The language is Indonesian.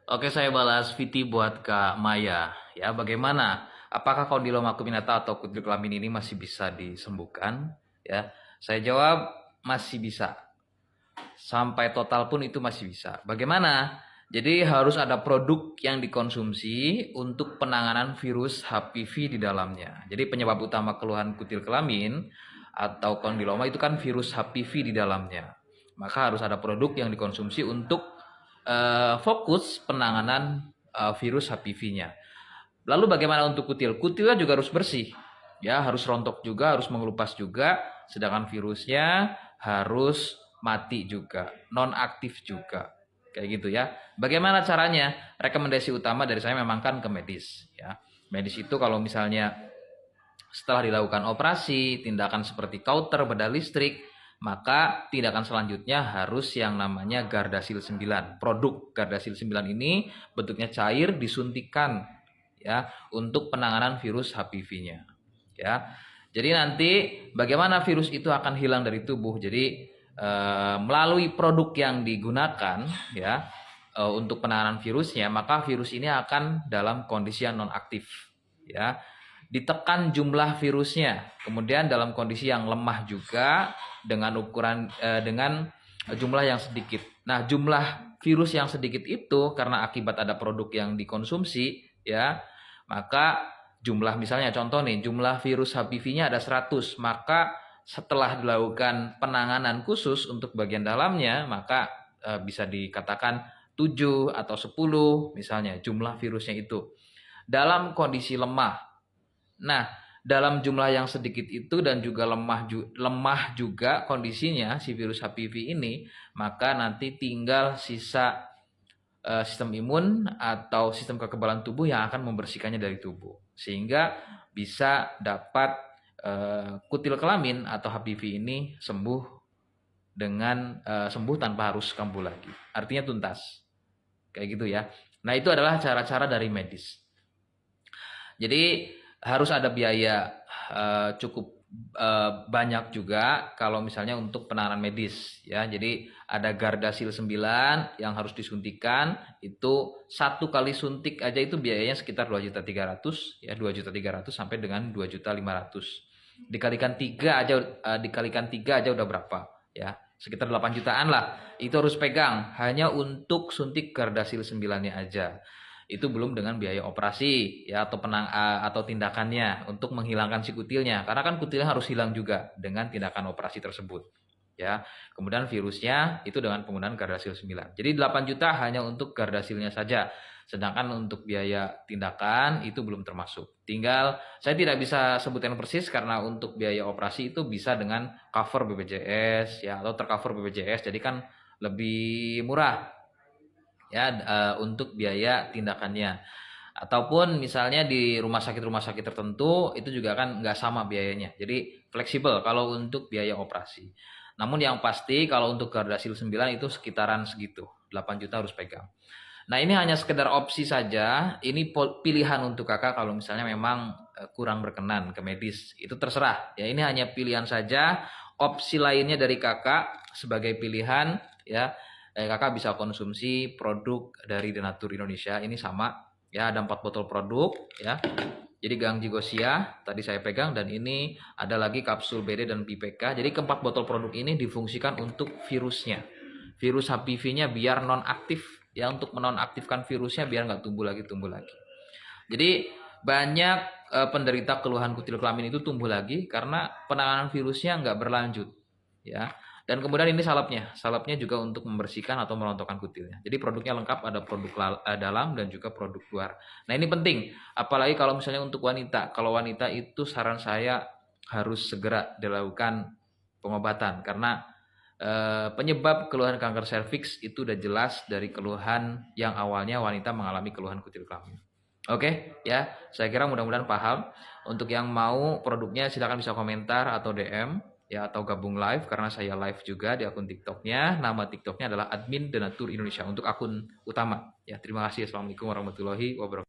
Oke, saya balas VT buat Kak Maya. Ya, bagaimana? Apakah kondiloma acuminata atau kutil kelamin ini masih bisa disembuhkan? Ya, saya jawab masih bisa. Sampai total pun itu masih bisa. Bagaimana? Jadi harus ada produk yang dikonsumsi untuk penanganan virus HPV di dalamnya. Jadi penyebab utama keluhan kutil kelamin atau kondiloma itu kan virus HPV di dalamnya. Maka harus ada produk yang dikonsumsi untuk fokus penanganan virus HPV-nya. Lalu bagaimana untuk kutil? Kutilnya juga harus bersih. Ya, harus rontok juga, harus mengelupas juga, sedangkan virusnya harus mati juga, non aktif juga. Kayak gitu ya. Bagaimana caranya? Rekomendasi utama dari saya memang kan ke medis ya. Medis itu kalau misalnya setelah dilakukan operasi, tindakan seperti kauter, bedah listrik, maka tindakan selanjutnya harus yang namanya Gardasil 9. Produk Gardasil 9 ini bentuknya cair disuntikan ya untuk penanganan virus HPV-nya. Ya. Jadi nanti bagaimana virus itu akan hilang dari tubuh. Jadi melalui produk yang digunakan ya untuk penanganan virusnya, maka virus ini akan dalam kondisi yang non aktif ya. Ditekan jumlah virusnya, kemudian dalam kondisi yang lemah juga dengan ukuran dengan jumlah yang sedikit. Nah, jumlah virus yang sedikit itu karena akibat ada produk yang dikonsumsi ya, maka jumlah misalnya contoh nih, jumlah virus HPV-nya ada 100, maka setelah dilakukan penanganan khusus untuk bagian dalamnya, maka bisa dikatakan 7 atau 10 misalnya jumlah virusnya itu dalam kondisi lemah. Nah, dalam jumlah yang sedikit itu dan juga lemah juga kondisinya si virus HPV ini, maka nanti tinggal sisa sistem imun atau sistem kekebalan tubuh yang akan membersihkannya dari tubuh, sehingga bisa dapat kutil kelamin atau HPV ini sembuh dengan sembuh tanpa harus kambuh lagi. Artinya tuntas. Kayak gitu ya. Nah, itu adalah cara-cara dari medis. Jadi harus ada biaya cukup banyak juga kalau misalnya untuk penanganan medis ya. Jadi ada Gardasil 9 yang harus disuntikan, itu satu kali suntik aja itu biayanya sekitar 2.300.000 ya, 2.300.000 sampai dengan 2.500.000. Dikalikan 3 aja udah berapa ya? Sekitar 8 jutaan lah. Itu harus pegang hanya untuk suntik Gardasil 9-nya aja. Itu belum dengan biaya operasi ya atau tindakannya untuk menghilangkan si kutilnya, karena kan kutilnya harus hilang juga dengan tindakan operasi tersebut ya. Kemudian virusnya itu dengan penggunaan Gardasil 9. Jadi 8 juta hanya untuk Gardasilnya saja, sedangkan untuk biaya tindakan itu belum termasuk. Tinggal saya tidak bisa sebutkan persis karena untuk biaya operasi itu bisa dengan cover BPJS ya, atau tercover BPJS, jadi kan lebih murah ya untuk biaya tindakannya. Ataupun misalnya di rumah sakit tertentu itu juga kan nggak sama biayanya, jadi fleksibel kalau untuk biaya operasi. Namun yang pasti kalau untuk Gardasil 9 itu sekitaran segitu, 8 juta harus pegang. Nah, ini hanya sekedar opsi saja, ini pilihan untuk kakak kalau misalnya memang kurang berkenan ke medis, itu terserah ya, ini hanya pilihan saja. Opsi lainnya dari kakak sebagai pilihan ya, kakak bisa konsumsi produk dari Denatur Indonesia. Ini sama ya, ada 4 botol produk ya. Jadi Gangjigosia tadi saya pegang, dan ini ada lagi kapsul BD dan PPK. Jadi keempat botol produk ini difungsikan untuk virusnya, virus HPV-nya biar non aktif ya, untuk menonaktifkan virusnya biar nggak tumbuh lagi. Jadi banyak penderita keluhan kutil kelamin itu tumbuh lagi karena penanganan virusnya nggak berlanjut ya. Dan kemudian ini salapnya juga untuk membersihkan atau merontokkan kutilnya. Jadi produknya lengkap, ada produk dalam dan juga produk luar. Nah, ini penting, apalagi kalau misalnya untuk wanita. Kalau wanita itu saran saya harus segera dilakukan pengobatan, karena penyebab keluhan kanker serviks itu udah jelas dari keluhan yang awalnya wanita mengalami keluhan kutil kelamin. Oke ya, saya kira mudah-mudahan paham. Untuk yang mau produknya silakan bisa komentar atau DM ya, atau gabung live, karena saya live juga di akun TikToknya. Nama TikToknya adalah admin Denatur Indonesia untuk akun utama ya. Terima kasih. Assalamualaikum warahmatullahi wabarakatuh.